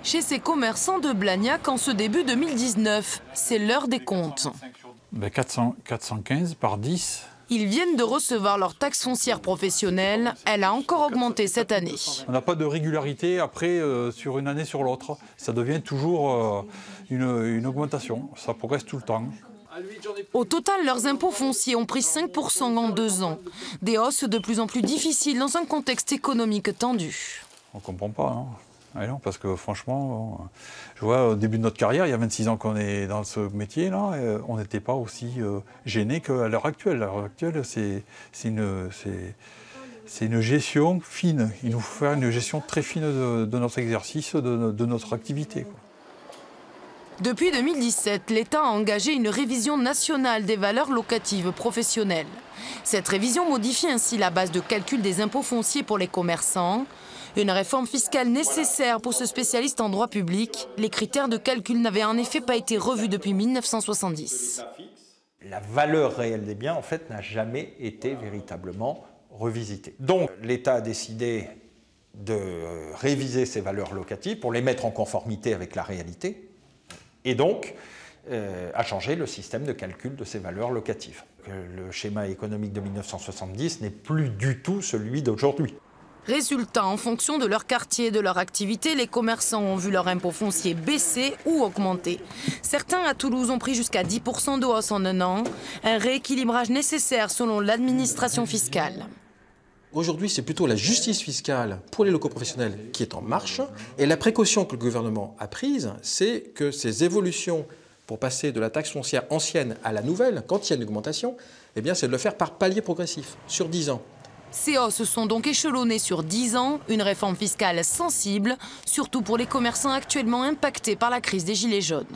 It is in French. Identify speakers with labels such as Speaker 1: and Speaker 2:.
Speaker 1: chez ces commerçants de Blagnac en ce début 2019. C'est l'heure des comptes.
Speaker 2: 415 par 10.
Speaker 1: Ils viennent de recevoir leur taxe foncière professionnelle. Elle a encore augmenté cette année.
Speaker 2: On n'a pas de régularité après sur une année sur l'autre. Ça devient toujours une augmentation. Ça progresse tout le temps.
Speaker 1: Au total, leurs impôts fonciers ont pris 5% en 2 ans. Des hausses de plus en plus difficiles dans un contexte économique tendu.
Speaker 2: On ne comprend pas, non. Ah non, parce que franchement, je vois au début de notre carrière, il y a 26 ans qu'on est dans ce métier-là, on n'était pas aussi gênés qu'à l'heure actuelle. À l'heure actuelle, c'est une gestion fine. Il nous faut faire une gestion très fine de notre exercice, de notre activité, quoi.
Speaker 1: Depuis 2017, l'État a engagé une révision nationale des valeurs locatives professionnelles. Cette révision modifie ainsi la base de calcul des impôts fonciers pour les commerçants. Une réforme fiscale nécessaire pour ce spécialiste en droit public. Les critères de calcul n'avaient en effet pas été revus depuis 1970.
Speaker 3: La valeur réelle des biens, en fait, n'a jamais été véritablement revisitée. Donc, l'État a décidé de réviser ces valeurs locatives pour les mettre en conformité avec la réalité. Et donc, a changé le système de calcul de ces valeurs locatives. Le schéma économique de 1970 n'est plus du tout celui d'aujourd'hui.
Speaker 1: Résultat, en fonction de leur quartier et de leur activité, les commerçants ont vu leur impôt foncier baisser ou augmenter. Certains à Toulouse ont pris jusqu'à 10% de hausse en un an, un rééquilibrage nécessaire selon l'administration fiscale.
Speaker 4: Aujourd'hui, c'est plutôt la justice fiscale pour les locaux professionnels qui est en marche. Et la précaution que le gouvernement a prise, c'est que ces évolutions pour passer de la taxe foncière ancienne à la nouvelle, quand il y a une augmentation, eh bien, c'est de le faire par palier progressif, sur 10 ans.
Speaker 1: Ces hausses sont donc échelonnées sur 10 ans, une réforme fiscale sensible, surtout pour les commerçants actuellement impactés par la crise des Gilets jaunes.